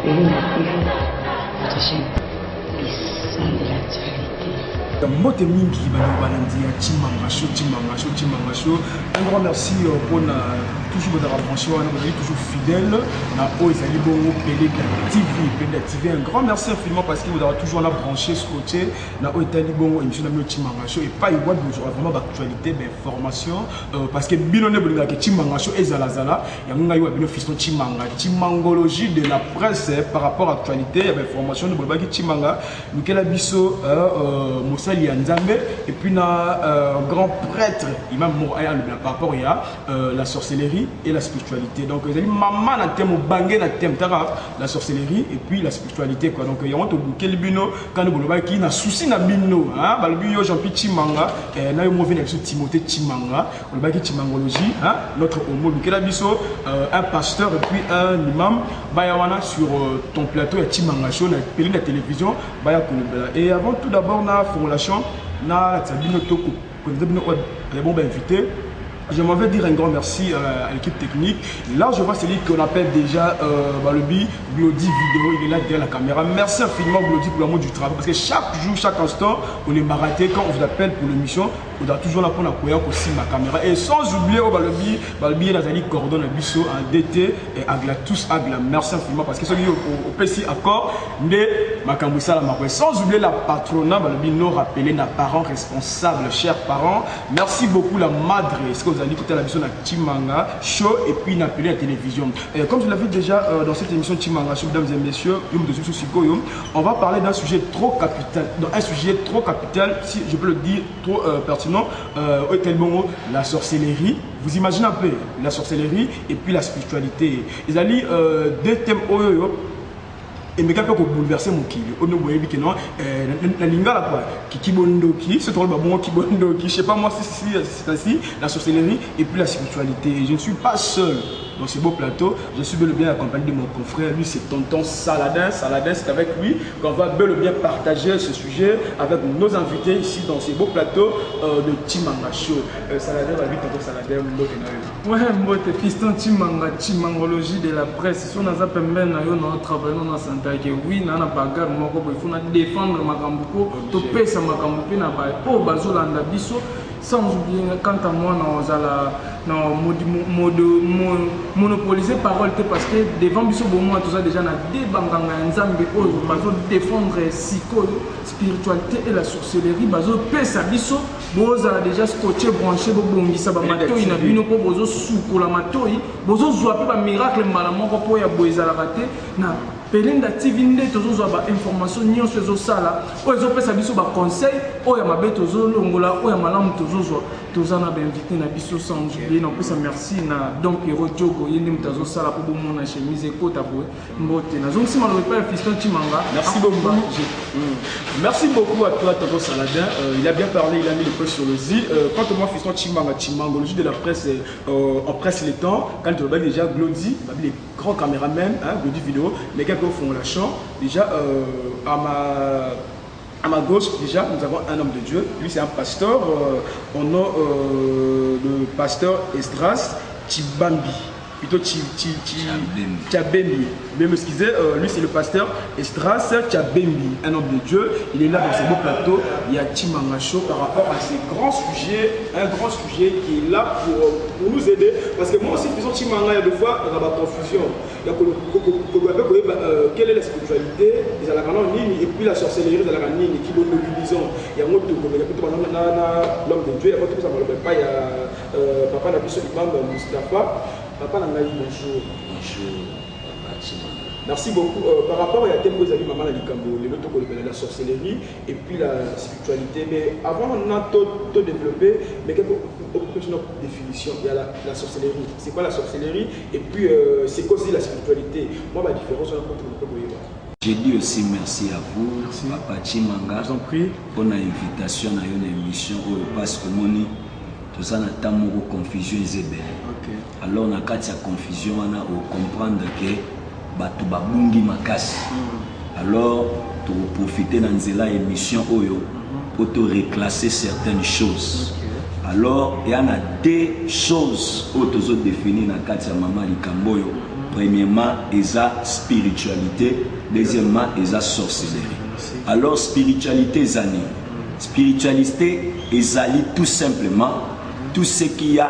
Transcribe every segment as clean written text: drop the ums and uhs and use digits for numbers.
Péline TV, votre chaîne, les sons de l'actualité. Mbote mingi balandi ya Chimanga Show. Un grand merci pour toujours votre branché, on est toujours fidèle na Oezali Bongo TV. Un grand merci infiniment parce que vous avez toujours la branché scotché na Oezali Bongo émission de Chimanga Show et pas igual vraiment d'actualité d'information parce que binone bolinga que Chimanga Show ezalazala ya nga yo bino fiston Chimangologie de la presse par rapport à l'actualité et information de bolbaki Chimanga Lukela biso et puis un grand prêtre imam par rapport à la sorcellerie et la spiritualité. Donc maman na thème bangé na thème la sorcellerie et puis la spiritualité quoi. Donc il y a un bouquet bino quand nous bolobaki qui na souci na bino hein balbi yo Jean-Pierre Chimanga na yo mauvais na Timothée Chimanga bolobaki Chimangologie hein notre homo Lukela biso un pasteur et puis un imam bayawana sur ton plateau ya Chimanga Show na Péline la télévision baya konobela. Et avant tout d'abord na formulation na Sabino Toko bon invité. Je m'en vais dire un grand merci à l'équipe technique. Là, je vois celui qu'on appelle déjà Glody Vidéo. Il est là derrière la caméra. Merci infiniment, Glody, pour l'amour du travail. Parce que chaque jour, chaque instant, on est marathé. Quand on vous appelle pour l'émission, on a toujours là pour la aussi ma caméra. Et sans oublier, Balbi, Nazali, Cordon, Abisso, un DT et Agla, tous Agla. Merci infiniment. Parce que ceux qui au PC accord, ma Makamboussa, sans oublier la patronat, Balbi, nous rappeler, nos parents responsables, chers parents. Merci beaucoup, la madre. Vous allez écouter la vision de Chimanga Show et puis une appelé à la télévision. Et comme je l'avais déjà dans cette émission de Chimanga Show, mesdames et messieurs, on va parler d'un sujet trop capital. Si je peux le dire, trop pertinent, la sorcellerie. Vous imaginez un peu la sorcellerie et puis la spiritualité. Ils allaient deux thèmes et mais quelqu'un qui bouleverser mon kili on ne voyait que non la lingala quoi qui bondoki c'est trop bon qui bondoki je sais pas moi si c'est ainsi la sorcellerie et puis la spiritualité. Je ne suis pas seul dans ce beau plateau, je suis bel et bien accompagné de mon confrère, lui c'est tonton Saladin, c'est avec lui qu'on va bel et bien partager ce sujet avec nos invités ici dans ce beau plateau de Chimanga Show. Saladin va lui tonton Saladin ouais mbote fiston Chimangologie de la presse si on a zappé même notre travail dans la santé que oui na bagarre moko il faut défendre makambuko to pesa makambuko na ba o bazolanda biso sans oublier quant à moi monopoliser parole parce que devant biso moi tout ça déjà na débanganga nzambe oyo bazo défendre spiritualité et la sorcellerie bazo pesa biso boza déjà scotché branché bobongisa ba matoi na bino po bozo sukola matoi bozo zwa pe ba miracle mbala moko po ya boezala raté na Péline TV nde tozo ba information nyonso ezo sala o ezo pesa biso ba conseil o ya mabe tozo longola o ya malamu tozo zwa toza na ba invité na biso sans oublier na pesa merci na donc Hero Diogo yende mutazo sala po bomona chemise kota bo mbote na zonsi malo pas fiston Chimanga. Merci beaucoup. Merci beaucoup à toi tonton Saladin. Il a bien parlé, il a mis le point sur le Z. Quant à moi fiston Chimangologie de la presse en presse les temps quand tu regardes déjà Glody, les grands caméramans Glody vidéo les gars font la chant déjà à ma gauche déjà nous avons un homme de Dieu, lui c'est un pasteur on a le pasteur Esdras Chibambi plutôt Tchabembi. Mais excusez, lui c'est le pasteur Esdras Tchabembi, un homme de Dieu. Il est là dans ce beau plateau. Il y a Chimanga Show par rapport à ces grands sujets, un grand sujet qui est là pour nous aider. Parce que moi aussi, faisant Chimanga, il y a des fois, on a la confusion. Quelle est la spiritualité et puis la sorcellerie de la ranine qui nous mobilisons. Il y a l'homme de Dieu, il y a papa Nabiso Imam Mustafa. Papa Nangaï, bonjour. Bonjour, Papa Chimanga. Merci beaucoup. Par rapport à thème que vous avez maman Likambo, la sorcellerie et puis la spiritualité. Mais avant, on a tout développé, mais quelques définitions. Il y a la sorcellerie. C'est quoi la sorcellerie? Et puis, c'est quoi aussi la spiritualité? Moi, ma différence, on a compris. Je dis aussi merci à vous, merci. Papa Chimanga. Je vous en prie. Pour l'invitation à une émission où je passe comme on est. Tout ça, on a une confusion. Alors, on a une confusion, on a comprendre que batu babungi makasi. Alors, pour profiter dans l'émission pour te reclasser certaines choses. Alors, il y en a deux choses où tu as défini dans le cadre de Maman Likamboyo. Premièrement, eza spiritualité. Deuxièmement, eza sorcellerie. Alors, spiritualité zani. Spiritualité ezali tout simplement tout ce qui a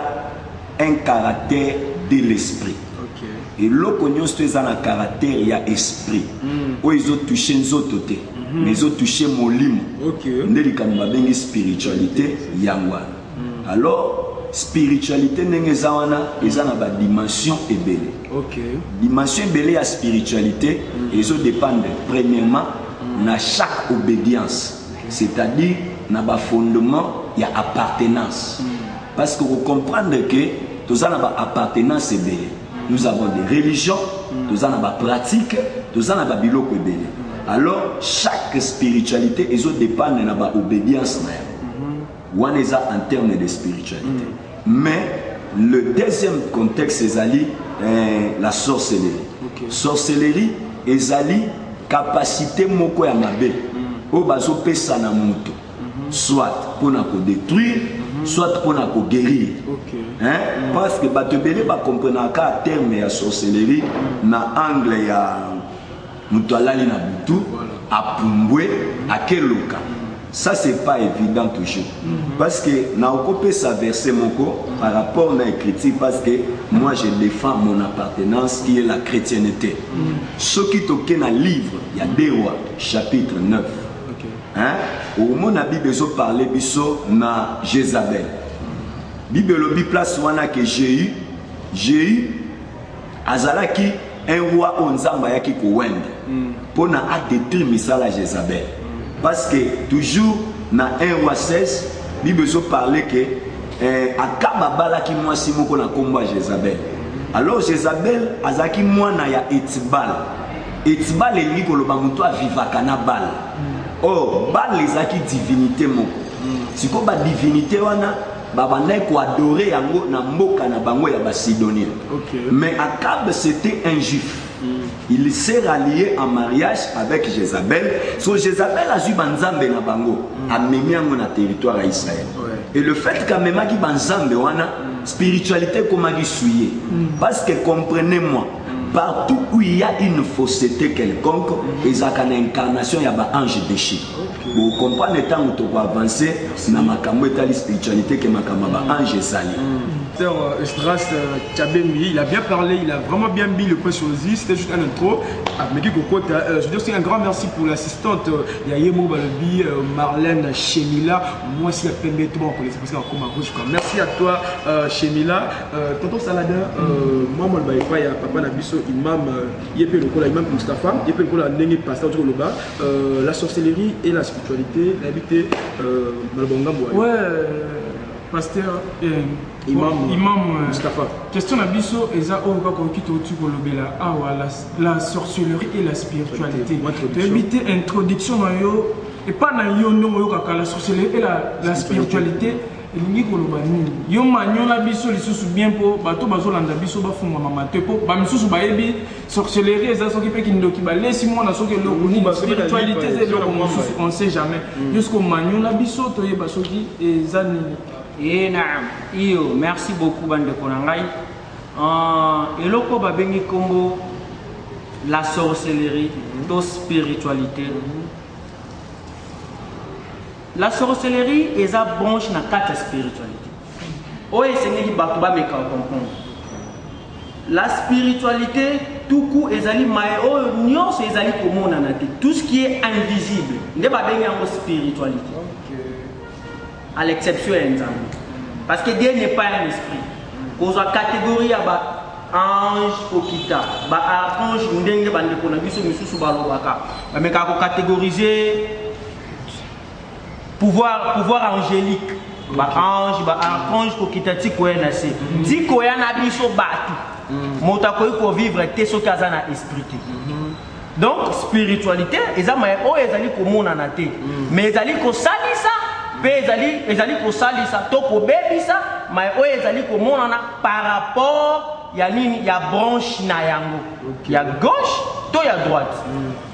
un caractère de l'esprit. Et l'okonyo c'est un caractère, il y a esprit. Où ils ont touché nzotote, mais ils ont touché molimo. Ndeli kanba bengi spiritualité yangwa. Alors spiritualité n'engeza wana ezana ba dimension ebele. Dimension ebele ya spiritualité, ils ont dépendre premièrement na chaque obédience, c'est-à-dire na ba fondement il y a appartenance. Parce que vous comprenez que tout ça n'a pas appartenance ebele. Nous avons des religions, nous avons des pratiques, nous avons des biloko ebele. Alors, chaque spiritualité, ils dépend de l'obédience. On est en termes de spiritualité. Mais le deuxième contexte, c'est la sorcellerie. Sorcellerie, c'est capacité moko ya mabe. O bazo pesa na muto. Soit pour nous détruire, soit pour nous guérir. Parce que batebele ba comprendre qu'à terme ya sorcellerie na angle ya mutualali na butu a pumbwe a keloka. Ça c'est pas évident toujours. Parce que na okopé sa verset moko par rapport à l'écriture, parce que moi je défends mon appartenance qui est la chrétienté. Ce qui toque na livre, il y a des rois chapitre 9. Au moment la Bible a parlé biso na Jézabel. Bible lobi place wana que Jéhu azalaki un roi onzamba yaki ko wende pour na a détruire misala Jézabel. Parce que toujours na 1 roi 16 Bible a parlé que akaba balaki mwasi moko na kombo Jézabel. Alors Jézabel azaki mwana ya Etibal. Etibal elingi koloba muto avivaka na bal. Oh, bal les acquis divinité moko. Si ko ba divinité wana babandai ko adorer yango na mboka na bango ya Basidonia. Mais Akab c'était un juif. Il s'est rallié en mariage avec Jézabel. So Jézabel a eu banzambe na bango, a memi yango na territoire d'Israël. Et le fait qu'a mema ki banzambe wana spiritualité comment qui suyer. Parce que comprenez-moi, partout où il y a une fausseté quelconque, il y a une incarnation, il y a un ange déchu. Vous comprenez tant que vous avancez dans la spiritualité que ma ange sali. Esdras Tchabembi, il a bien parlé, il a vraiment bien mis le point sur les i. C'était juste un intro. Je veux dire aussi un grand merci pour l'assistante Yayemo Balobi, Marlène Chemila. Moi aussi, la peine de tout le monde connaît, parce qu'on a rouge. Merci à toi, Chemila. Tonton Saladin, moi, il y a Papa Nabiso, imam, Yepé Lokola, imam Mustafa, Yepé Lokola, Nengi Pasteur Djoloba, la sorcellerie et la spiritualité, l'habité, Malbongambo. Ouais. Pasteur imam Mustafa. Question na biso eza o ba ko kito tu ko lobela awa la sorcellerie et la spiritualité. Tu éviter introduction na yo et pas na yo ndongo yo kaka la sorcellerie et la spiritualité elingi ko loba nini. Yo manyo na biso lisusu bien po bato bazolanda biso ba funga mama te po ba misusu ba yebi sorcellerie eza soki pe kindoki ba lesi mo na soki lo ni spiritualité c'est lo on sait jamais. Jusqu'au manyo na biso to yeba soki eza nini. Et Iyo, merci beaucoup bande konangai. Eloko babengi kombo la sorcellerie, la spiritualité. La sorcellerie est la branche na quatre spiritualité. Oye sengi bato ba meka comprendre. La spiritualité tout coup ezali mae o nyonso ezali komona na te. Tout ce qui est invisible, nde babengi yango spiritualité. À l'exception d'un parce que Dieu n'est pas un esprit. Pour la catégorie ange okita, archange ndenge bande kona biso misusu balobaka. Mais quand on catégoriser pouvoir angélique, ange, archange okita ti koyana se. Ti koyana biso batu. Mota ko vivre te so kazana esprit. Donc spiritualité ezama o ezali komona na te. Mais ezali ko salisa ezali kosalisa to kobebisa mais oyo ezali komonana par rapport ya nini ya branche na yango ya gauche to ya droite.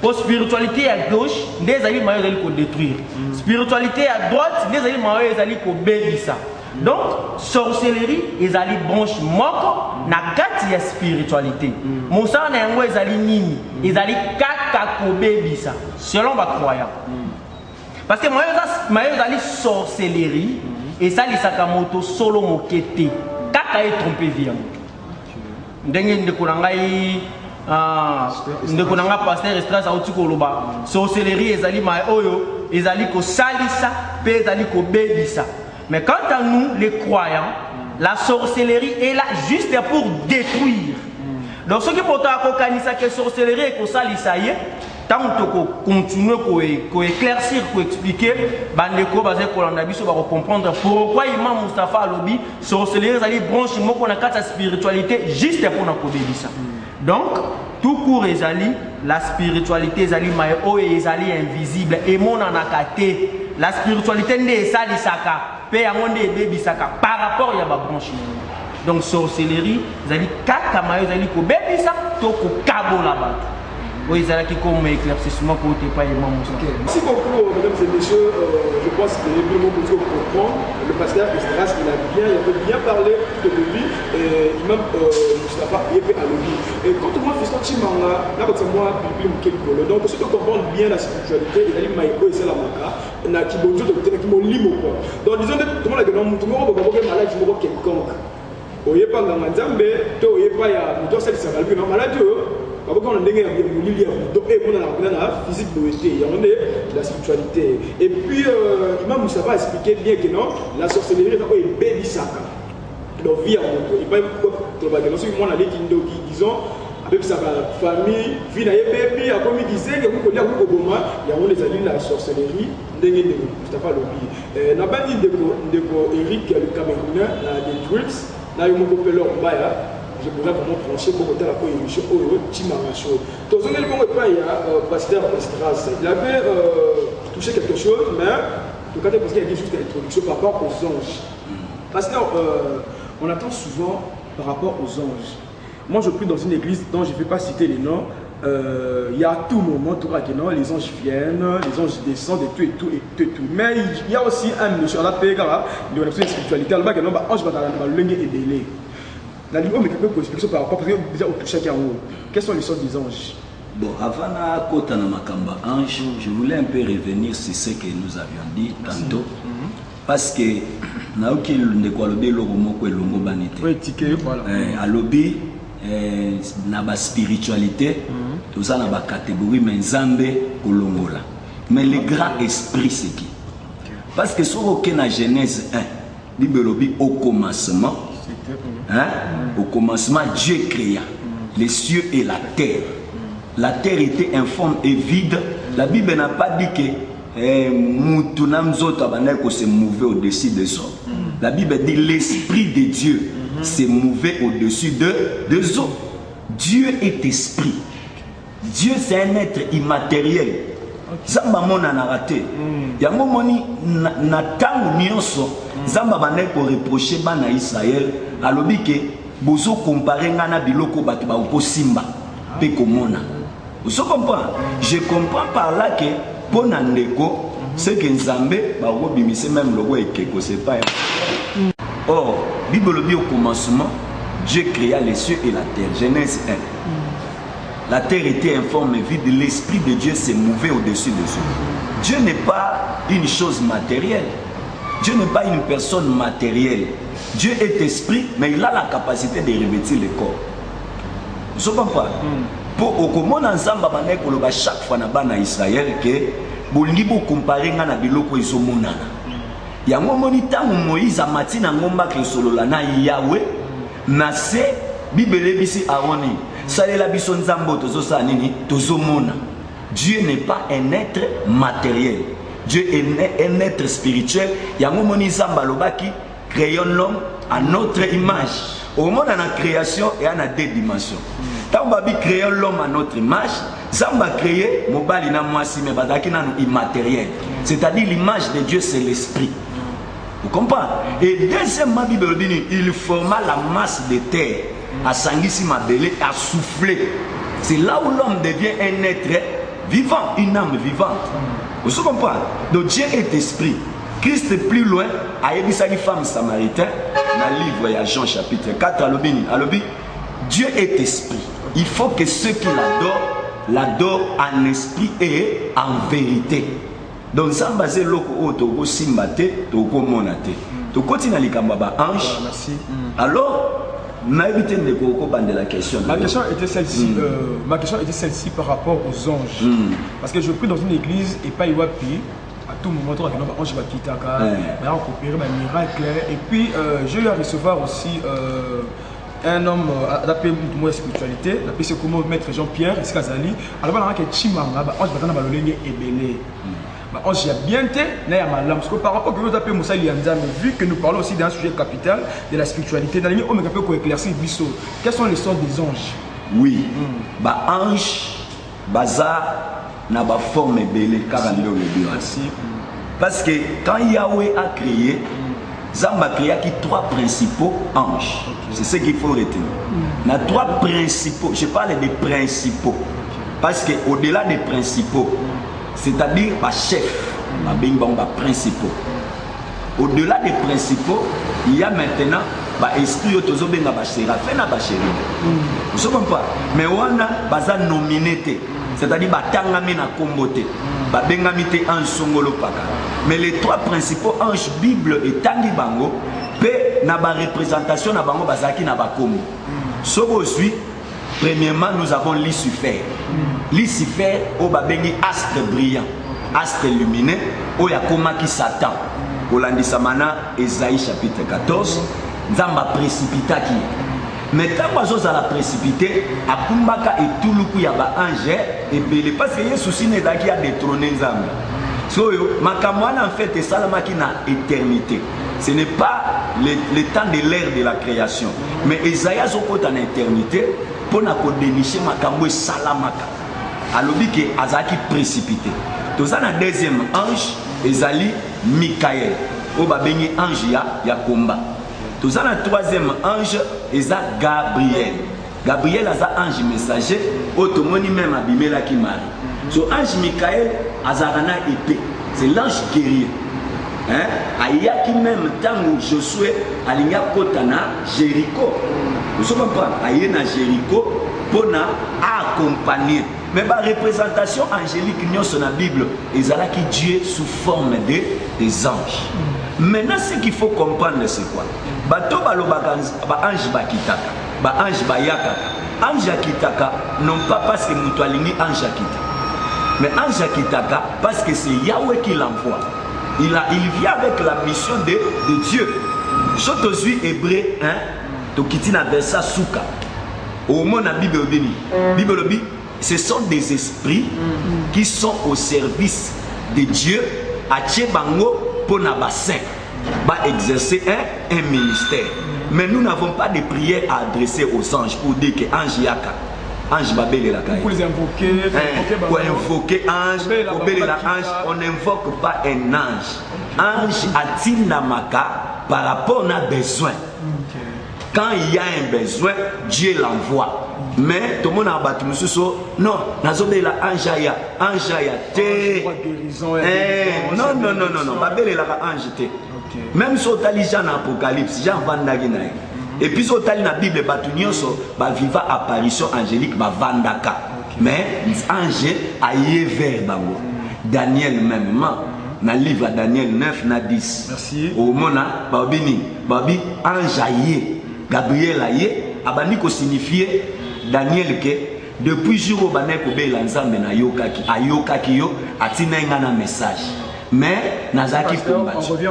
Pour spiritualité ya gauche nde ezali mayo ezali ko détruire, spiritualité ya droite nde ezali mayo ezali ko bebisa. Donc, sorcellerie, ils allaient branche moko na kati ya spiritualité. Moussa na yango ils allaient nini, ils allaient kaka kobebisa selon les croyants. Parce que moi ils allaient sorcellerie et ça les sakamoto solo mokete kaka est trompé via. Ndenge ndekonangai ndekonanga pasteur stress auti koloba sorcellerie ezali ma oyo ezali ko salisa pe ezali ko bebisa. Mais quant à nous, les croyants, la sorcellerie est là juste pour détruire. Donc, ce qui peut être que la sorcellerie est comme ça, tant qu'on continue à éclaircir, à expliquer, on va comprendre pourquoi Imam Mustafa Alobi, la sorcellerie, c'est une branche de la spiritualité juste pour nous dire ça. Donc, tout court, la spiritualité est invisible et mon anakate. La spiritualité n'est pas par rapport à la branche. Donc, sorcellerie, vous allez kakamayo, vous allez kobebisa, toko kabo là-bas. Oui, ils allaient comme éclaircissement pour ne pas y manger. Merci beaucoup, mesdames et messieurs. Je pense que les deux mots pour comprendre. Le pasteur Estras, il a bien parlé de lui et même Mustafa Yebe Alobi. Et quand moi, Fiston Chimanga, là, c'est moi, donc, ceux qui comprennent bien la spiritualité, ils allaient maïko et c'est la maka, na kibonjo de qui limo quoi. Donc, disons que tout le monde a gagné, tout le monde a gagné malade, quelconque. Oyepa Nganzambe, to Oyepa ya, muto sali sabalbi, na malade. Donc, on a la physique de la spiritualité. Et puis, Imam Moustapha a expliqué bien que non, la sorcellerie est un bébé saka. Donc, vie à moto. Il n'y a pas de disons, avec sa famille, vie à bébé, à comme il disait, que vous connaissez il y a la sorcellerie, Moustapha Lobi. N'a pas dit de Eric, le Camerounais, des Twix, là, il m'a coupé leur bail. Je voulais vraiment trancher pour la émission au Timaracho. Dans un élément, il y a pasteur Estras. Il avait touché quelque chose, mais le cas parce qu'il y a juste une introduction par rapport aux anges. Pasteur, on attend souvent par rapport aux anges. Moi, je prie dans une église dont je ne vais pas citer les noms. Il y a à tout moment, tout cas, les anges viennent, les anges descendent et tout. Mais il y a aussi un monsieur à la paix, il y a une spiritualité. Alors, il y a un ange qui va le délai. La Ligue, mais quelques explications par rapport, parce que déjà, chacun en haut. Quelles sont les sortes des anges? Bon, avant de Kota Namakamba ange, je voulais un peu revenir sur ce que nous avions dit tantôt. Parce que, naoki ne quoi le bélo moko elongo banite. Oui, ticket, voilà. À lobby, na ba spiritualité, tout ça na ba catégorie mais nzambe kolongola. Mais le grand esprit c'est qui? Parce que sur aucun na Genèse 1, Bible lobby au commencement. Hein? Au commencement, Dieu créa les cieux et la terre. La terre était informe et vide. La Bible n'a pas dit que Moutounamzoto se mouvait au-dessus des eaux. La Bible dit l'esprit de Dieu s'est mouvé au-dessus des eaux. Dieu est esprit. Dieu c'est un être immatériel. Zamba mona na raté. Yango moni na tangu nyonso Zamba bane ko reprocher bana Israël alobi ke bozo comparer ngana biloko batu ba ko simba pe komona. Vous comprenez? Je comprends par là que pour Nandeko c'est que Nzambe ba ko bimise même logo ekeko c'est pas. Or, Bible dit au commencement Dieu créa les cieux et la terre. Genèse 1. La terre était informe et vide, l'esprit de Dieu s'est mouvé au-dessus de eux. Dieu n'est pas une chose matérielle. Dieu n'est pas une personne matérielle. Dieu est esprit, mais il a la capacité de revêtir le corps. Vous ne comprenez pas? Pour au comment ensemble, chaque fois dans Israël, que vous comparez à biloko isomonana. Il y a un moment où Moïse a mati na ngomba ke solola na Yahweh, nase Bible bisi Aroni. Salela biso nzambo tozo sa nini tozomona. Dieu n'est pas un être matériel. Dieu est un être spirituel. Yango moni zamba lobaki créons l'homme à notre image. Au moment de la création et à deux dimensions. Tant babi créons l'homme à notre image, zamba créé mobali na mwasi mais badaki na immatériel. C'est-à-dire l'image de Dieu c'est l'esprit. Vous comprenez? Et deuxièmement Bible dit il forma la masse de terre. À Sangisi Mabele, à souffler. C'est là où l'homme devient un être vivant, une âme vivante. Vous comprenez? Donc Dieu est esprit. Christ plus loin a ébissé une femme samaritaine dans le livre de Jean chapitre 4 alobi Dieu est esprit. Il faut que ceux qui l'adorent en esprit et en vérité. Donc ça basé loko to simbate to ko monate. To continue likamba ange. Alors ma question. Ma question était celle-ci. Ma question était celle-ci par rapport aux anges. Parce que je prie dans une église et pas Iwapi. À tout moment, ange va quitter va récupérer un miracle. Et puis j'ai eu à recevoir aussi un homme adapté à la spiritualité. C'est comment maître Jean-Pierre Iskazali. Alors il y a un chimanga, ange va dans le et belé. Ange a bien été, parce que par rapport à ce que nous avons vu que nous parlons aussi d'un sujet capital de la spiritualité, dans les on peut éclaircir quelles sont les sortes des anges? Oui, ange, bazar, n'a pas forme belé, parce que quand Yahweh a créé, Zamba a créé trois principaux anges. C'est ce qu'il faut retenir. Il y a trois principaux, je parle des principaux, parce qu'au-delà des principaux, c'est-à-dire les chefs, les principaux. Au-delà des principaux, il y a maintenant l'esprit qui est vous comprenez pas? Mais on a nominé, c'est-à-dire que na kombote, mais les trois principaux anges Bible et Tangi Bango, pe na représentation na bango bazaki na bakombo. Ce que premièrement, nous avons Lucifer. Lucifer, au babengi astre brillant, astre lumineux, au yakoma qui Satan. Au landisamana, Esaïe chapitre 14, Nzamba précipita qui. Mais quand on a la précipité, à Kumbaka et tout le coup, il y a un ange et belé. Parce que Jésus aussi n'est pas qui a détrôné Nzamba. So, Makamwana en fait est salama qui n'a éternité. Ce n'est pas le temps de l'ère de la création. Mais Esaïe a son côté en éternité. Pour dénicher makambo salamaka alobi ke azaki précipité to ça na deuxième ange ezali Michael o babengi ange ya komba to ça na troisième ange eza Gabriel aza ange messager o tomoni même abimela ki Marie. So ange Michael azarana épée, c'est l'ange guerrier. Ayaki même tango Josué alinga kotana Jéricho. Vous comprenez? Aïe na Jéricho pour accompagner. Mais la représentation angélique dans la Bible, ils ont qui Dieu sous forme des anges. Maintenant, ce qu'il faut comprendre, c'est quoi? Bato balobaka ange bakitaka, ange bayakaka, ange akitaka non pas parce que mutu alingi ange akita, mais ange akitaka parce que c'est Yahweh qui l'envoie. Il vient avec la mission de Dieu. Je te suis hébreu, tu quittes la versa souka. Au moment la Bible dit, ce sont des esprits qui sont au service de Dieu à Tchebango pour n'abasser, exercer un ministère. Mais nous n'avons pas de prière à adresser aux anges pour dire que ange yaka. Ange babele la caille. Pour les invoquer, pour invoquer ange, pour béler la ange, on n'invoque pas un ange. Ange a-t-il namaka par rapport à un besoin. Quand il y a un besoin, Dieu l'envoie. Mais tout le monde a battu non, nazobé la ange aya te. Non, babele la ange te. Même si on a déjà dans l'Apocalypse, Jean Vandagi naï. Et puis, sur la Bible, il viva apparition angélique, Vandaka. Mais l'ange a vers Bango. Daniel même, dans le livre Daniel 9, 10. Merci. Au Mona, Babi, ange aïe, Gabriel aïe, Abaniko signifie Daniel que depuis jour où Baneko be l'ensemble na yokaki, ayokaki yo, atina un message. Mais Nazaki on revient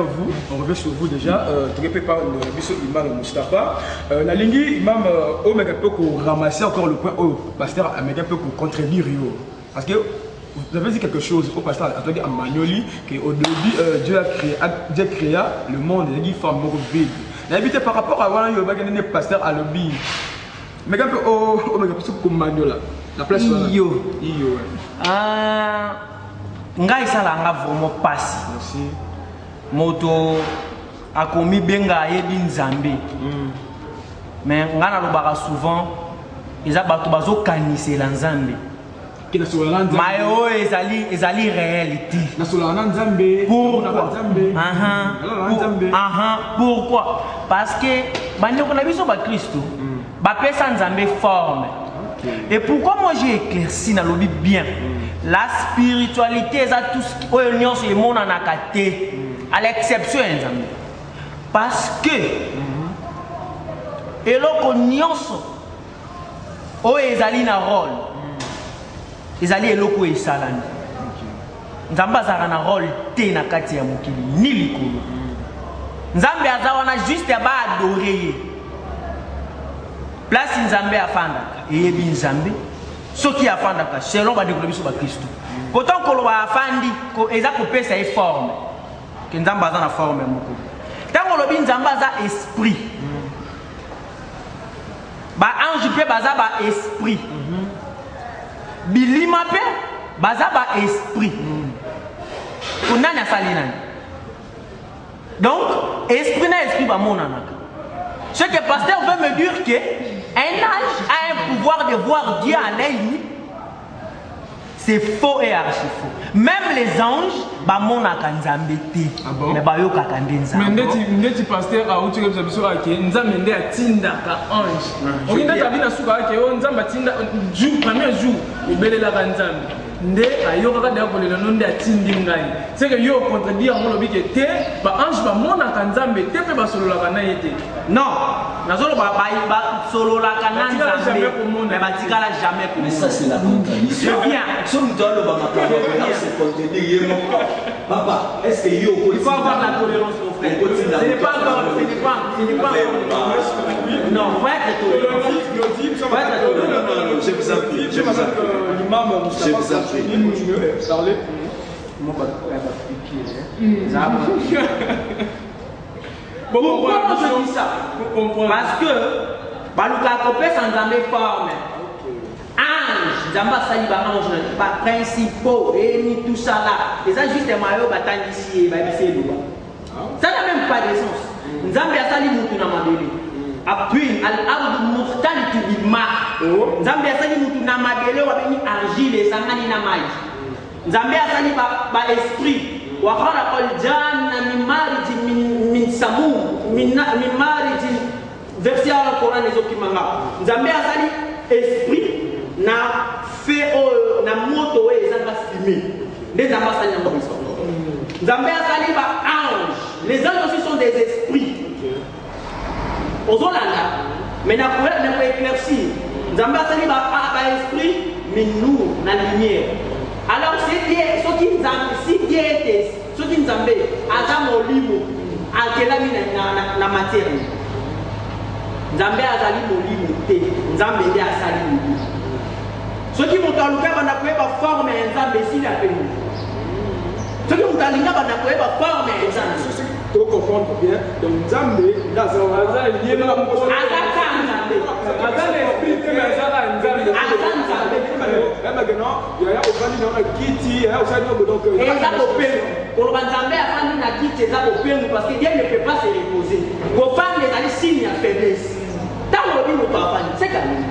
sur vous déjà. Tu répètes pas le biso imam Mustafa. La ligne imam Omega peut ramasser encore le point au pasteur Omega peut contribuer parce que vous avez dit quelque chose au pasteur Antoine Amagnoli qu'au début Dieu a créé le monde et il forme vide. N'habitez par rapport à voilà le pasteur à l'obbi. Mais quand Omega peut comme Magnola la place iyo ngai sala nga vraiment pasi. Merci. Moto akomi benga yebi nzambe. Mais nga na lobaka souvent eza bato bazo kanise la nzambe. mayo ezali réalité. Pourquoi? Parce que bandeko na biso ba Christo bapesa nzambe forme. Et pourquoi moi j'ai éclairci na lobi bien la spiritualité est tout ce qui est union sur le monde en akaté à l'exception nzambe. Parce que eloko nyonso o ezali na rôle ezali eloko esalani nzambe azala na rôle te na kati ya mokili ni likolo nzambe aza wana juste ba adorer place nzambe afandaka eyebi nzambe soki afandaka selon badekolo biso ba Kristo pourtant koloba afandi eza kopesa e forme ke nzambe aza na forme ya mokolo tango lobi nzambe aza esprit ba ange pe baza ba esprit bilima pe baza ba esprit kunani asali nani donc esprit na esprit ba monanaka ce que le pasteur veut me dire que un ange a un pouvoir de voir Dieu à l'œil nu. C'est faux et archi faux. Même les anges, bah mon akanzambe te. Mais bah yo kakande nzambe. Mais ndeti pasteur a uti kebisa biso ake nzambe nde atinda ka ange. Okinda kabina suka ake o nzambe atinda jour premier jour ibelela ka nzambe. Nde ayoka ka da kolela no nde atindi ngai. C'est que yo contredire ngo lobi ke te ba ange ba mona ka nzambe te pe ba solola ka na yete. Non, nazolo ba solola ka na nzambe. Mais ba tikala jamais pour. Mais ça c'est la contradiction. C'est bien. Papa, est-ce que il faut avoir la tolérance, mon frère. Ce n'est pas encore, ce n'est pas. Non, faut être tolérant. Non, je vous en prie. Je vous en prie. Je vous en prie. Parler. Pourquoi je dis ça? Parce que, Baluka Kopé sans jamais forme. Ange, Zamba Sali Barange, pas principaux, et tout ça là. Et ça, juste un maillot, bataille ici, et c'est loin. Ça n'a même pas de sens. Zamba Sali Moutuna Mabele. Après, Al-Abd Mortality Bima. Zamba Sali Moutuna Mabele, ou avec argile et Sangani Namai. Zamba Sali ba esprit. Wakara Koljan, Mimarij, Min Samu, Mimarij, verset à la Coran des Okimanga. Zamba Sali esprit. Na fait na moto ezanga fumé les ambassades na moto Nzambe asali ba ange les anges aussi sont des esprits ozolanga mais na pour éclaircir Nzambe asali ba esprit mais nous na lumière alors c'est Dieu soki Nzambe si Dieu était soki Nzambe aza molimo akelami na matière Nzambe azali molimo te Nzambe nde asali molimo soki moto aluka banda koyeba forme ya nzambe esili apeni soki moto alinga banda koyeba forme ya nzambe to comprendre bien donc nzambe aza lié na mokoso aza nzambe aza l'esprit te aza nzambe aza nzambe maintenant yaya ofandi na kiti yaya ofandi na donc eza kopelu koloba nzambe afandi na kiti eza kopelu parce que Dieu ne peut pas se reposer kofanda ezali signe ya faiblesse ntango lobi moto afandi c'est calme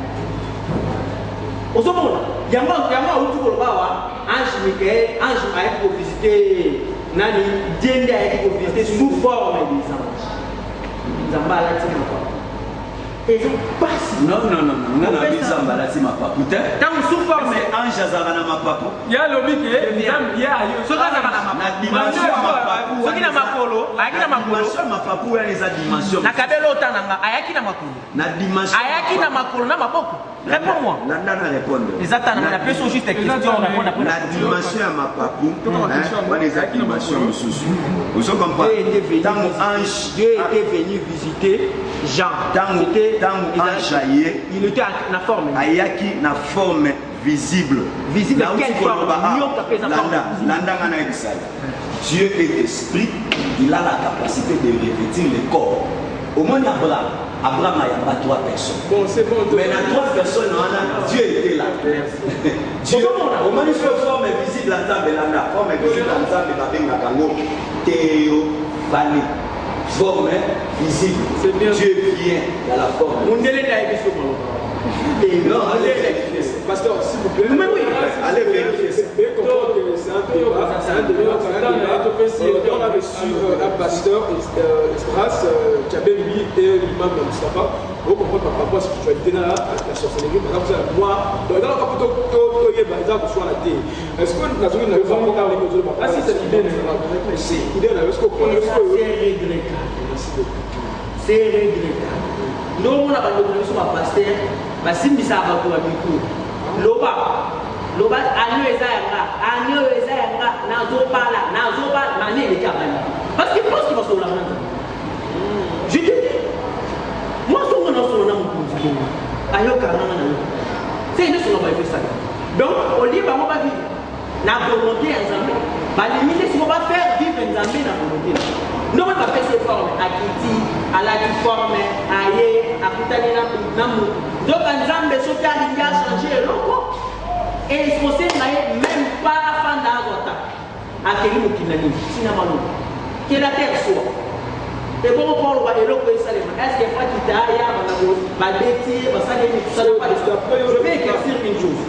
Osomona, yango autu kolobawa ange Michael, ange ayaki ko visiter nani Diende ayaki ko visiter sous forme des anges. Nzamba alati na papa. Ils ont passé. Non, Nzamba alati ma papa. Tant sous forme ange azara na ma papa. Ya lobi ke nzambe ya yo. Soka na dimension ma papa. Soki na makolo, ayaki na makolo. Dimension ma papa ya les dimension. Na kabelo otanga ayaki na makolo. Na dimension. Ayaki na makolo na maboko. Réponds-moi. Nanda répondre. Exactement, la personne juste question la dimension à ma papou. Pas les dimensions sous. Vous comprenez? Dieu était venu visiter Jean. Il était en forme. Ayaki na forme visible. Visible de quelle forme? Dieu est esprit. Il a la capacité de revêtir le corps. Au moins Abraham a trois personnes. Bon, c'est bon. Mais dans trois personnes, Dieu était là. Dieu, au moins il faut forme visible à Nzambe, la forme visible à Nzambe, théophanie. Forme visible. Dieu vient dans la forme. On est là, non, pasteur, s'il vous plaît. Mais oui. Allez vérifier ça. C'est un débat. On a reçu un pasteur, Esdras, Tchabeli et l'imam Mustafa. Vous comprenez par rapport à la spiritualité, la sorcellerie, par exemple, moi, dans le cas où soit la terre, est-ce que nous avons une réforme avec les autres? Ah, si c'est l'idée, c'est l'idée, est-ce que vous c'est regrettable. Nous, on a pas de pasteur, mais si nous avons un micro, loba, agneau ezayanga, nazobala, mané les cabane. Parce qu'il pense qu'il va se la rendre. Je te dis, moi, je suis un c'est une chose qui ça. Donc, au lieu de vivre la volonté ensemble, limiter si on va faire vivre ensemble la volonté. Nous, on va faire ces formes à Kiti, à la forme, à Yé, à Koutani, Namou. Donc, ensemble, ce qui a changé, et il faut même pas à Fanda à Kélim Kinani, Sinamano, qui est la terre soit. Et bon, on parle de l'eau, est-ce qu'il faut qu'il y ait un bêtise, je vais éclaircir une chose.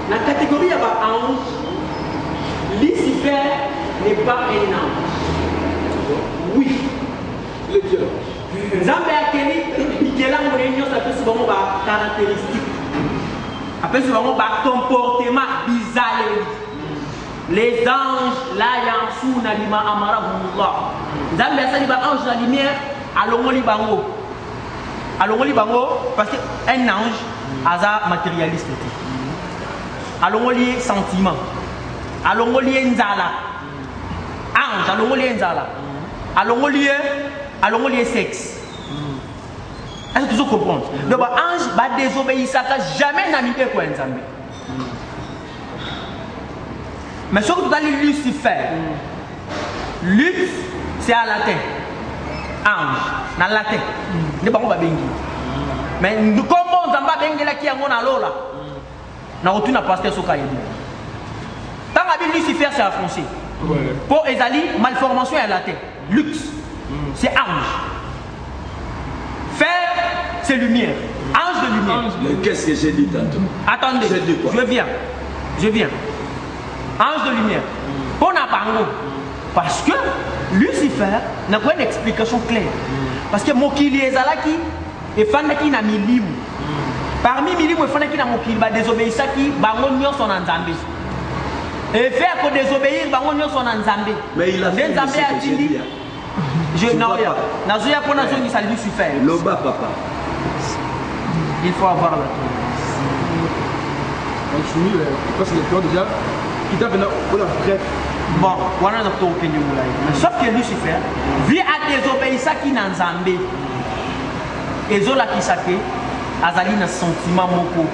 La catégorie ange, Lucifer n'est pas un ange. Oui. Le Dieu. Zambé a Kéli, Miguel Amourigno, ça peut se voir par caractéristique. Après, c'est vraiment par comportement bizarre. Les anges, là, il y a un sou, Nalima Amara Boullah. Zambé a dit ange la lumière, allons Libango. Allons Libango, parce qu'un ange, hasard matérialiste. Allons lier sentiment. Allons lier Nzala. Ange, allons lier Nzala. Allons lier sexe. Est-ce que vous comprenez? Donc, ange va désobéir ça, jamais n'a mis quoi ensemble. Mais ce que vous allez Lucifer, Lux, c'est à latin. Ange, dans latin. Ne pas va bengi. Mais nous comment on va bengi là qui est mon alola. Na retourne à pasteur Soka Yebi. Tant que Lucifer c'est en français. Pour Ezali, malformation est à latin. Lux, c'est ange. Faire, c'est lumière. Ange de lumière. Mais qu'est-ce que j'ai dit tantôt? Attendez, je viens. Ange de lumière. Pour Nabango. Parce que Lucifer n'a pas une explication claire. Parce que Mokili Ezalaki et Fandaki n'a mis parmi Milim et Fandaki n'a Mokili, désobéir ça qui, Bangonio sont en Zambie. Et faire que désobéir, Bangonio sont en Zambie. Mais il a fait ce que j'ai dit. Je n'ai rien. Nazoya pour Nazoya qui s'allume Lucifer. Loba papa. Il faut avoir la parce que les plans déjà, qui t'a venu au la bref. Bon, voilà notre opinion. Sauf que Lucifer, vit à désobéir ça qui n'a Zambé. Et Zola qui s'appelle, Azali n'a sentiment moko.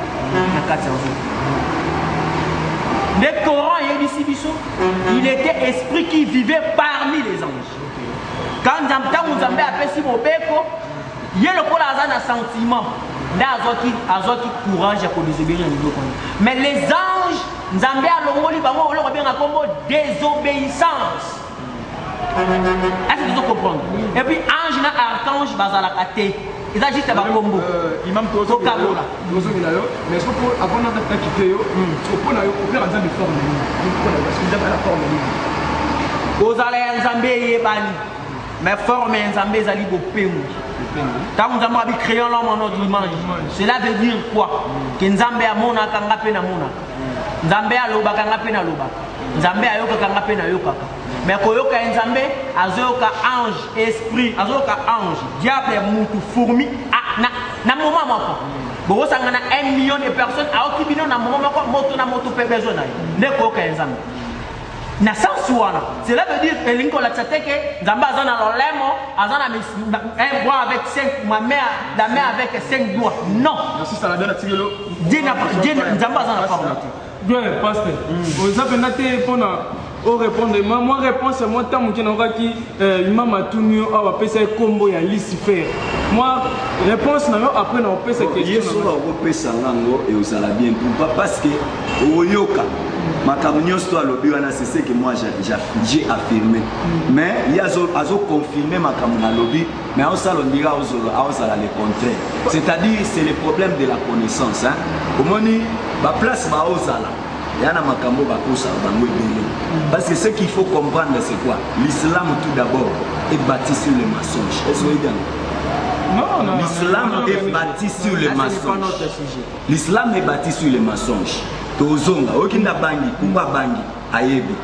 Le Coran est ici, il était esprit qui vivait parmi les anges. Quand nous avons appelé si mon béco, il y a le Coran sentiment. Azoki courage pour désobéir. Mais les anges, Nzambé a l'ongoli, on a bien un désobéissance. Est-ce que vous comprenez? Et puis ange na archange bazalakate. Ils agissent à Bakombo. Imam Tozo Kabola. Mais est-ce que pour avant de quitter yo, pour la faire un de forme. Parce que vous avez la forme. Vous allez Nzambé yebani. Mais forme Nzambé zali bopemu. Quand nous avons créé l'homme en notre image, cela veut dire quoi? Que Nzambé a mona kanga pe na mona. Nzambé a loba kanga pe na loba. Nzambé a yoka kanga pe na yoka. Mais koyoka Nzambé azoka ange, esprit, azoka ange, diable mutu fourmi na moment moko. Bo sangana 1 million de personnes a occupé na moment moko moto pe besoin na. Ne koyoka Nzambé. Na sens wana, cela veut dire que l'inko la tchateke, Nzamba azana lolemo, azana un bras avec 5, ma main avec 5 doigts. Non. Merci ça la donne à Tigelo. Nzamba azana forme. Bien, pasteur. Vous avez noté pour au répondre. Moi réponse moi tant que n'aura qui imam Atunio a appelé ça combo ya Lucifer. Moi réponse na après na appelé cette question. Yesu va repérer ça ngango et vous allez bien pour pas parce que oyoka ma communion soit le but, c'est ce que moi j'ai affirmé. Mais il y a confirmé ma communion lobby, mais on ça on dira aux le contraire. C'est-à-dire c'est le problème de la connaissance. Hein. Au moins, la place va aux ala. Il y a ma combo parce que ce qu'il faut comprendre c'est quoi? L'islam tout d'abord est bâti sur le mensonge. Est-ce que non, l'islam est bâti sur le mensonge. L'islam est bâti sur le mensonge. Tozonga, okinda bangi, kumba bangi, ayebi.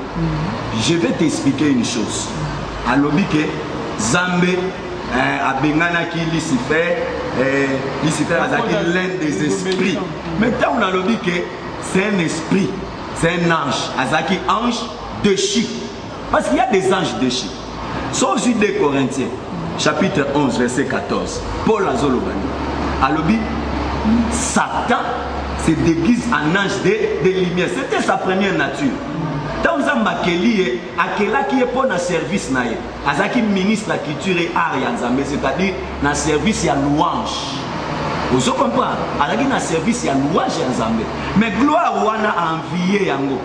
Je vais t'expliquer une chose. Alobi ke Zambé abengana ki Lucifer, Lucifer azaki l'un des esprits. Mais quand on a alobi ke c'est un esprit, c'est un ange, azaki ange déchu. Parce qu'il y a des anges déchus. Sauf 2 Corinthiens. Chapitre 11, verset 14. Paul Azolobani. Alobi, Satan se déguise en ange de lumière. C'était sa première nature. Dans un qui est pour un service, Azaki ministre de la culture et art, c'est-à-dire dans le service, il y a louange. Vous comprenez? Azaki dans le service, il y a louange. Mais gloire, on a envié Yango.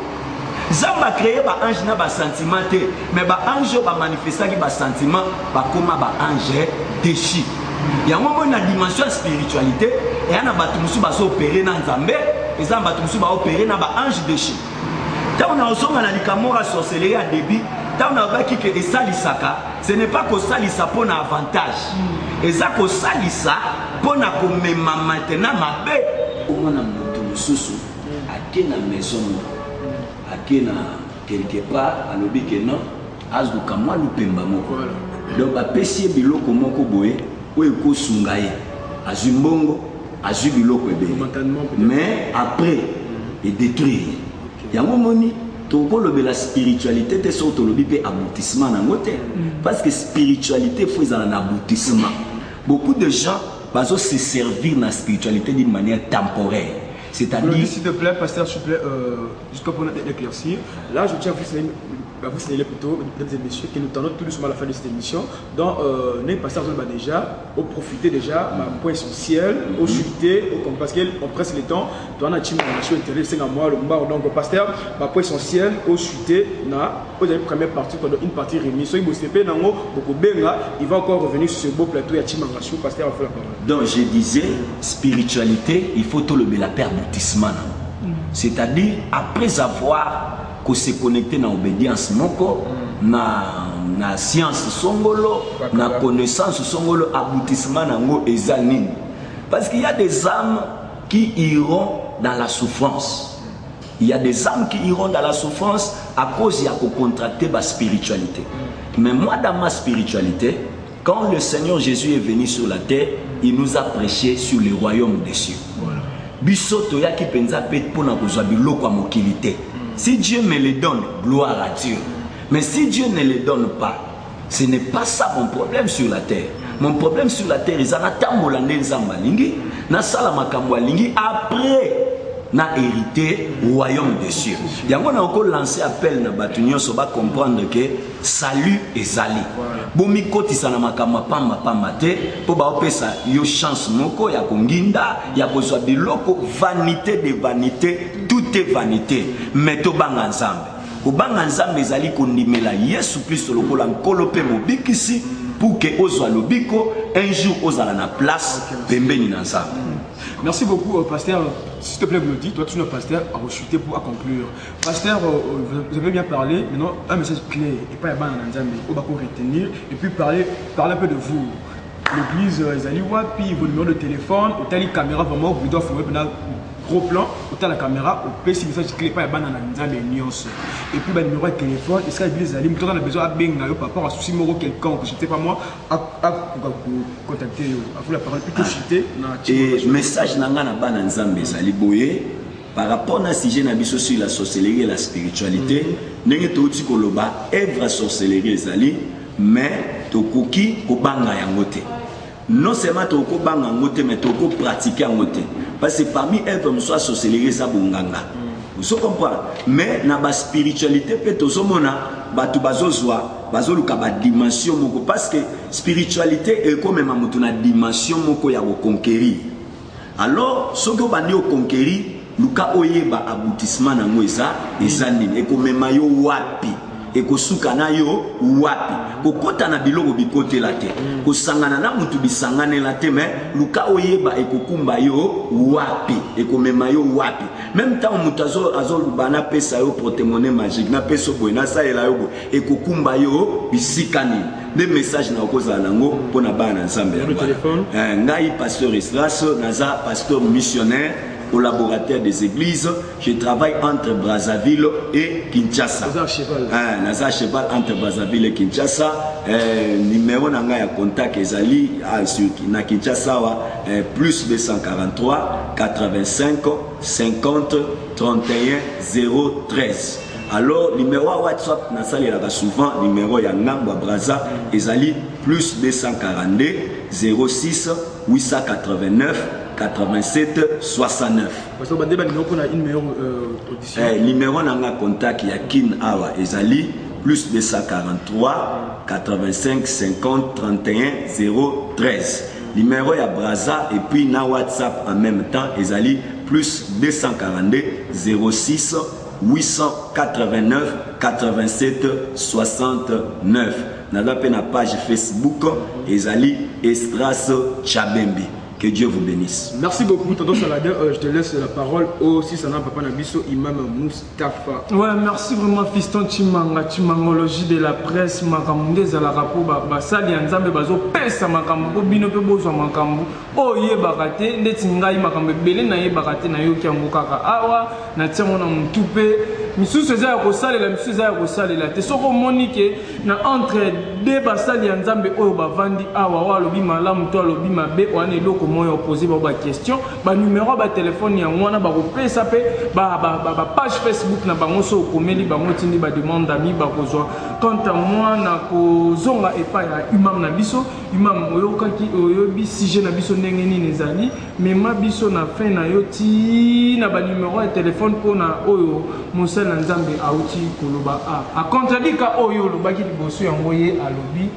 Zamba créé ba ange na ba sentiment mais ba ange ba manifester ki ba sentiment ba koma ba ange déchu. Ya moment na dimension spiritualité et na ba tumusu ba so opérer na Nzambe et ça ba tumusu ba opérer na ba ange déchu. Tant on a osonga na likamora sorcellerie à débit, tant on a ba ki que esalisaka, ce n'est pas que salisa pour na avantage. Et ça que salisa pour na ko mema maintenant mabe au mona mutu mususu akena maison akena quelque part alobi ke non azuka mwa lupemba moko donc apesi biloko moko boye oyo kosunga ye azwi mbongo azwi biloko ebele mais après et détruire yango moni tokolobela spiritualité te so tolobi pe aboutissement nango te parce que spiritualité faut ezala na aboutissement. Beaucoup de gens bazo se servir na spiritualité d'une manière temporaire. C'est-à-dire... S'il te plaît, pasteur, s'il te plaît, jusqu'à pour éclaircir. Là, je tiens à vous signaler plutôt, mesdames et messieurs, que nous tendons tout doucement à la fin de cette émission. Donc, nous, pasteur, déjà, au profiter déjà, ma point essentiel, au chuter, parce qu'on presse le temps, dans la team de intérêt, c'est à moi, le bar. Donc, pasteur, ma point essentiel, au chuter, vous avez une première partie, une partie remise. So, il va encore revenir sur ce beau plateau, il y a team en pasteur, il faut la parole. Donc, je disais, spiritualité, il faut tout le la perte. C'est-à-dire après avoir se connecté dans l'obédience moko na science songolo na connaissance songolo aboutissement nango ezanine parce qu'il y a des âmes qui iront dans la souffrance. Il y a des âmes qui iront dans la souffrance à cause de contracter ma spiritualité. Mais moi dans ma spiritualité, quand le Seigneur Jésus est venu sur la terre, il nous a prêché sur le royaume des cieux. Bisoto ya ki penza pet pona kozwa biloko mokilité. Si Dieu me le donne, gloire à Dieu. Mais si Dieu ne le donne pas, ce n'est pas ça mon problème sur la terre. Mon problème sur la terre, ils en attendent nzamba lingi, na sala makambo lingi après na hérité royaume des cieux. Yango na encore lancé appel na batunyo so ba comprendre que salut ezali. Bomi koti sana makamba pamba te po ba opesa yo chance moko ya konginda ya kozwa biloko vanité de vanité, tout est vanité. Mais to banga nzambe. Ko banga nzambe ezali kondimela Yesu Kristo lokola nkolo pe mobikisi pour que ozwa lobiko un jour ozala na place pembeni na nzambe. Merci beaucoup, pasteur. S'il te plaît, vous le dites, toi, tu es un pasteur à rechuter pour conclure. Pasteur, vous avez bien parlé, maintenant, un message clé, et pas un mais on va retenir, et puis parler un peu de vous. L'église, puis vos numéros de téléphone, ou telle caméra, vraiment, vous devez faire un gros plan, ou telle la caméra, ou petit message clé, pas un et puis, le numéro de téléphone, est-ce que l'église, vous avez besoin de bien par rapport à souci moro quelconque, je ne sais pas moi, à contacter, à vous la parole, plutôt chuter. Et message nangana bana nzambe zali boye par rapport à sujet na biso sur la sorcellerie et la spiritualité ndenge touti koloba œuvre sorcellerie ezali mais tokoki ko banga yango te non seulement toko banga yango te mais toko pratiquer yango te parce que parmi œuvre soit sorcellerie za bonganga vous comprenez mais na ba spiritualité pe tozomona batu bazozwa bazoluka ba dimension moko parce que spiritualité est comme même na dimension moko ya ko conquérir. Alors ce que bandi au conquérir luka oyeba aboutissement nango eza nini ekomema yo wapi ekosuka na yo wapi kokota na biloko bikotela te kosangana na mutu bisanganela te mais luka oyeba ekokumba yo wapi ekomema yo wapi même temps mutu azoluba na pesa yo porte-monnaie magique na peso boye na salela yo boye ekokumba yo bisika nini des messages na okozala nango mpona bana nzambe ya ngai pasteur Islas naza pasteur missionnaire collaborateur des églises, je travaille entre Brazzaville et Kinshasa. Naza cheval entre Brazzaville et Kinshasa. Numéro nanga ya contact ezali sur na Kinshasa plus 243 85 50 31 013. Alors numéro WhatsApp na salelaka souvent numéro ya ngambo Brazza ezali plus 242 06 889 87 69. Numéro nanga contact ya kin awa ezali plus 243 85 50 31 013. Numéro ya Brazza et puis na WhatsApp en même temps ezali plus 242 06 889 87 69. Nada pe na page Facebook ezali Estras Chabembi. Que Dieu vous bénisse. Merci beaucoup, Tonton Saladin. Je te laisse la parole au Sisana Papa Nabiso, Imam Mustafa. Ouais, merci vraiment, fiston Chimanga, Chimangologie de la presse, Makamundé, Zalarapo, Basali, Nzambe, Bazo, Pesa, Makambo, Binope, Bozo, Makambo, Oye, Bakate, Netingai, Makambe, Bele, Naye, Bakate, Nayo, Kiamukaka, Awa, Natiamona, Mtupe, Missou César Rosale, la Missou César Rosale, la Tesoro Monique, na entre deux Basali, Nzambe, Oyo, Bavandi, Awa, Lobi, Malam, Toi, Lobi, Mabe, Oane, Loko, moi opposé ba question ba numéro ba téléphone ya mwana ba kopesa pe ba page Facebook na bango so komeli bango tindi ba demande d'amis ba kozwa quant à moi na kozonga epa ya imam na biso imam oyokaki oyobi sujet na biso ndenge nini ezali mema biso na fin na yoti na ba numéro ya téléphone pona oyo mosala nzambe auti koloba a contradika oyo lobaki liboso yango ye alobi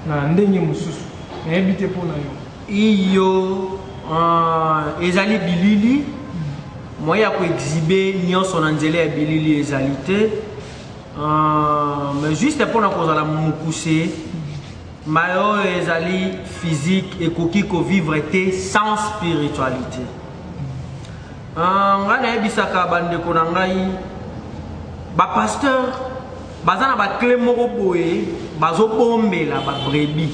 na ndenge mususu na ebite pona yo iyo ezali bilili moya ko exhiber nyonso na nzela ya bilili ezali te mais juste pour na kozala mukuse mayo ezali physique ekoki ko vivre te sans spiritualité ngana ebisaka bandeko na ngai ba pasteur bazana ba clé moko boye bazobombela ba brebis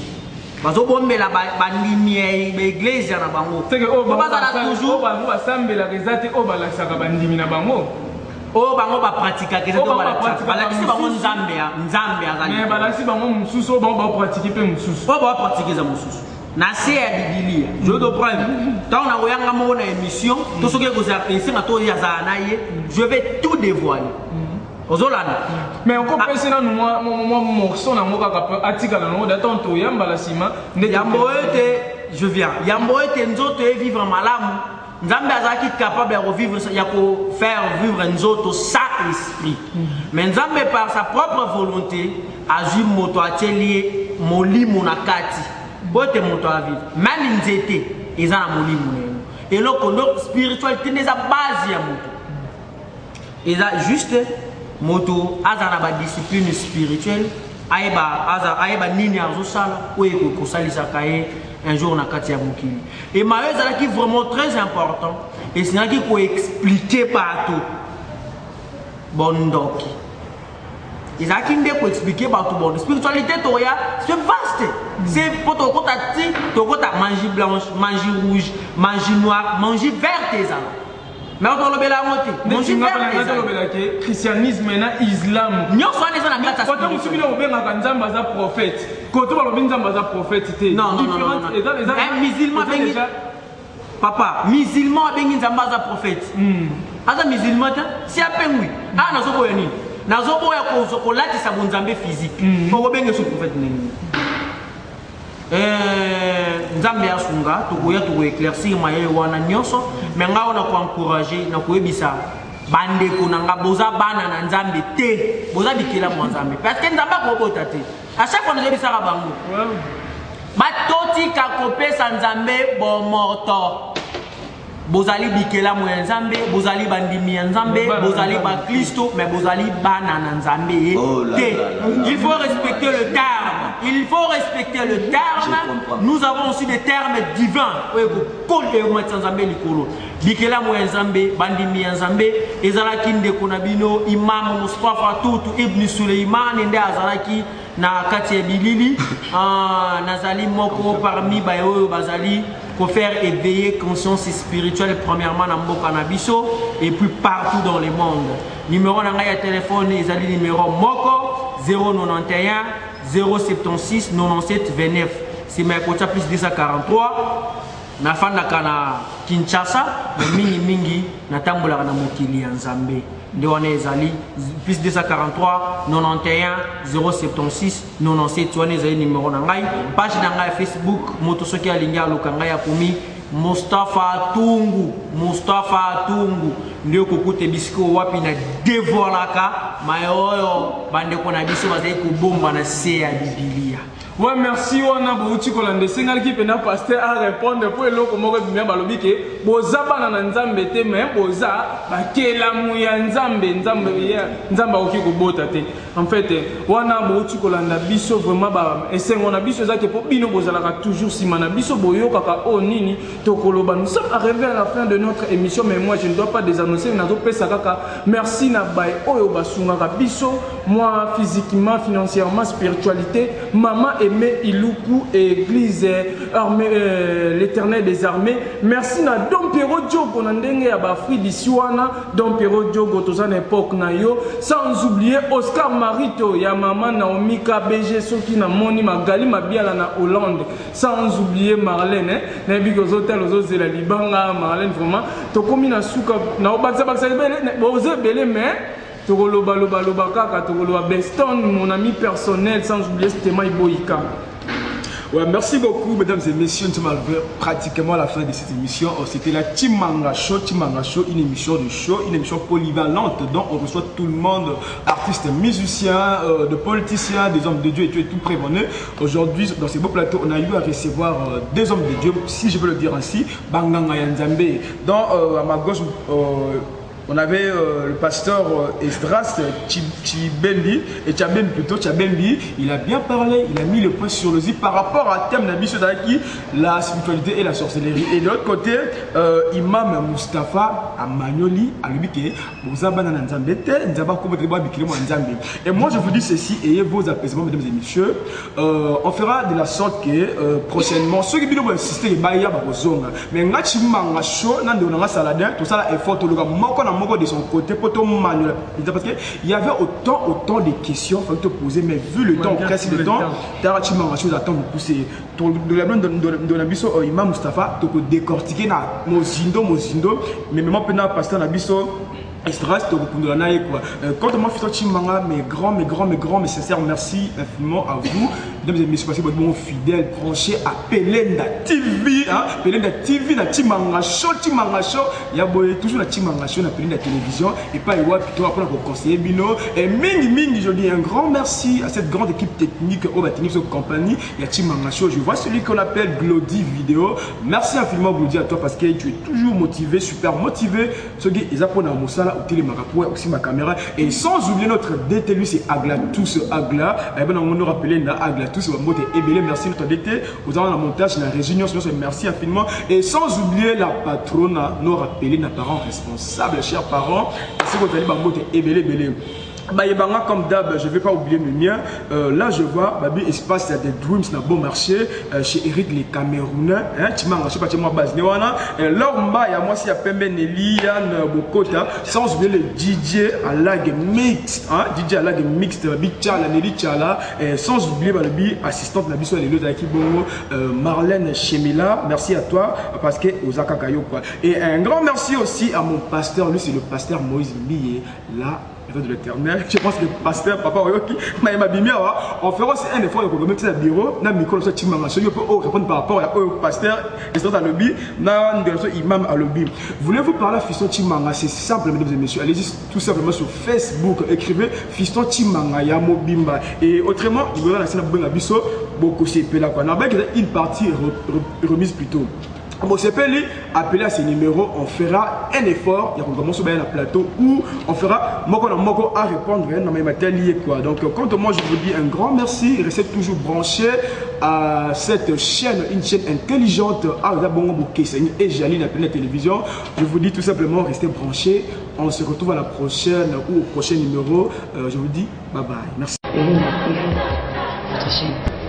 bazo bombela bandimi ya église na bango c'est que o bazala toujours bango basambela rezate o balasaka bandimi na bango o bango ba pratika kezo to balakisi bango nzambe azali mais balakisi bango mususu bango ba pratique pe mususu o ba pratique za mususu na se ya Biblia je te prends tant na oyanga mo na émission to soki ko za esinga to ya za na ye je vais tout dévoiler. Mais on peut penser dans moi morceau na moka atika na no datant to yamba la sima yamboete je viens yamboete nzoto e vivre malamu nzambe azaki capable de revivre ya ko faire vivre nzoto sans esprit mais nzambe par sa propre volonté azui moto atelier molimo na kati bote moto a vivre même nzete eza na molimo et le kondo spiritualité n'est à base ya moto eza juste moto azana ba discipline spirituelle ayeba nini azosala oye kosalisa kaye un jour na kati ya mokili et mayo ezalaki vraiment très important et sinaki ko expliquer partout bondoki ezalaki nde ko expliquer partout bon spiritualité toya c'est vaste c'est poto kota ti to kota manger blanche manger rouge manger noir manger vert tes alors mais on doit le bela monter. Mon chien que christianisme na islam. Nous sommes les gens qui quand on se dit on veut un nzamba za prophète. Quand on parle nzamba za prophète c'était non. Un musulman déjà papa, musulman bengi nzamba za prophète. Aza musulman si apengwi. Ah nazo boya nini? Nazo boya ko latisa bonzambe physique. Ko bengi so prophète nini? Nzambe ya sunga tokoya to éclaircir maye wana nyonso mais nga ona ko encourager na ko ebisa bandeko nanga boza bana na nzambe te boza bikela mo nzambe parce que nzamba ko bota te à chaque fois nous ebisa ka bango batoti ka kopesa nzambe bomoto bozali bikela mo ya nzambe bozali bandimi ya nzambe bozali ba Kristo mais bozali bana na nzambe il faut respecter le terme il faut respecter le terme nous avons aussi des termes divins bikela mo ya nzambe bandimi ya nzambe ezalaki ndeko na bino imam Mustafa Tutu Ibn Suleiman nde azalaki na kati ya bilili nazali moko parmi bayo bazali pour faire éveiller conscience spirituelle premièrement dans mboka na biso et puis partout dans le monde. Numéro na ya téléphone ezali numéro moko 091 076 97 29. C'est ma coach plus 243 na fanda kana Kinshasa mingi mingi na tambola na mokili ya Nzambe. Ndewana ezali plus 243 91 076 97 tuane ezali numéro na ngai page na ngai Facebook moto soki alingi aluka ngai akomi Mustafa Tungu ndio kokute bisiko wapi na devolaka mayoyo bandeko na biso bazali kobomba na se ya Biblia. Ouais, merci, on a beaucoup de choses. C'est un qui peut pasteur à répondre pour le comment bien balobike. Boza banana nzambe te mais boza bakela muya nzambe oki ko bota te. En fait, on a beaucoup de choses biso vraiment ba essayer on a biso za ke po bino boza la toujours si mana biso boyo kaka o nini to koloba. Nous sommes arrivés à la fin de notre émission mais moi je ne dois pas désannoncer na to pesa kaka. Merci na bay oyo basunga biso moi physiquement, financièrement, spiritualité, maman aimé Iluku église armée l'éternel des armées. Merci na Dom Pero Diogo na ndenge ya ba Afrique disiwana Dom Pero Diogo to sana époque na yo sans oublier Oscar Marito ya maman Naomi KBG soki na moni Magali Mabiala na Hollande sans oublier Marlène na biko hôtel aux la libanga Marlène vraiment to komi na suka na obaksa bele boze bele mais Togoloba kaka Togoloba Beston mon ami personnel sans oublier Stéma Iboïka. Ouais, merci beaucoup mesdames et messieurs, nous sommes arrivés pratiquement à la fin de cette émission. C'était la Chimanga Show, une émission de show, une émission polyvalente dont on reçoit tout le monde, artistes, musiciens, de politiciens, des hommes de Dieu et tout prévenu. Aujourd'hui, dans ces beaux plateaux, on a eu à recevoir des hommes de Dieu, si je peux le dire ainsi, Banganga Yanzambe. À ma gauche, on avait le pasteur Esdras Tchibendi, et Tchabembi, il a bien parlé, il a mis le point sur le i par rapport à thème d'Abisso Daki, la spiritualité et la sorcellerie. Et de l'autre côté, Imam Mustafa Amanioli, à l'ubiqué, et moi je vous dis ceci, ayez vos apaisements, mesdames et messieurs. On fera de la sorte que prochainement, ceux qui vont insister, mais tout ça est fort, de son côté pour ton manuel parce qu'il y avait autant de questions qu'il fallait te poser mais vu le temps presque le temps Tarachima a chose attendre de pousser de la blonde de Nabiso Imam Mustafa to décortiquer na mozindo mais même pendant pasteur Nabiso Estras to répondre na quoi quand moi fais Chimanga mais grand sincère merci infiniment à vous mesdames et messieurs parce que vous êtes fidèles branchés à Pelenda TV hein Pelenda TV na Chimanga Show il y a toujours la Chimanga Show na Pelenda télévision et pas y voir plutôt après pour conseiller bino et mingi je dis un grand merci à cette grande équipe technique au Batinix compagnie il y a Chimanga Show je vois celui qu'on appelle Glody Vidéo merci infiniment Glody à toi parce que tu es toujours motivé super motivé ce qui ils apprennent à Moussala aussi ma caméra et sans oublier notre détenu c'est Agla tous Agla et ben on nous rappeler Agla tous merci notre dété aux gens la montage la réunion merci infiniment et sans oublier la patronne nous rappeler nos parents responsables chers parents c'est vous allez belé comme d'hab, je ne vais pas oublier mes miens. Là, je vois, Babi Espace, il y a des Dreams dans bon marché chez Eric les Camerounais. Tu m'as racheté pas moi base. L'orma, il y a moi, s'il y a Pembe Nelly, Yann Bokota, sans oublier le DJ à lag mixte, DJ à lag mixte, Bichala, Nelly Chala, sans oublier Babi assistante de la Bissou, les avec Bongo, Marlène Chemila. Merci à toi parce que Osaka Kayo quoi. Et un grand merci aussi à mon pasteur, lui c'est le pasteur Moïse Billet là. De l'éternel, je pense que le pasteur, papa, on fera aussi un effort de mettre le bureau, dans le micro, je peux répondre par rapport au pasteur, et c'est dans le lobby, dans le imam à lobby. Voulez-vous parler à Fiston Chimanga? C'est simple, mesdames et messieurs, allez-y tout simplement sur Facebook, écrivez Fiston Chimanga Yamo Bimba. Et autrement, il y aura la scène à Bisso, beaucoup c'est là quoi. Une partie remise plutôt. Bon, c'est appelé à ces numéros, on fera un effort. Il y a commencé à un plateau où on fera moko à répondre quoi. Donc, quant à moi, je vous dis un grand merci. Restez toujours branchés à cette chaîne, une chaîne intelligente et Jali, la Planète Télévision. Je vous dis tout simplement, restez branchés. On se retrouve à la prochaine ou au prochain numéro. Je vous dis bye bye. Merci. Votre chaîne.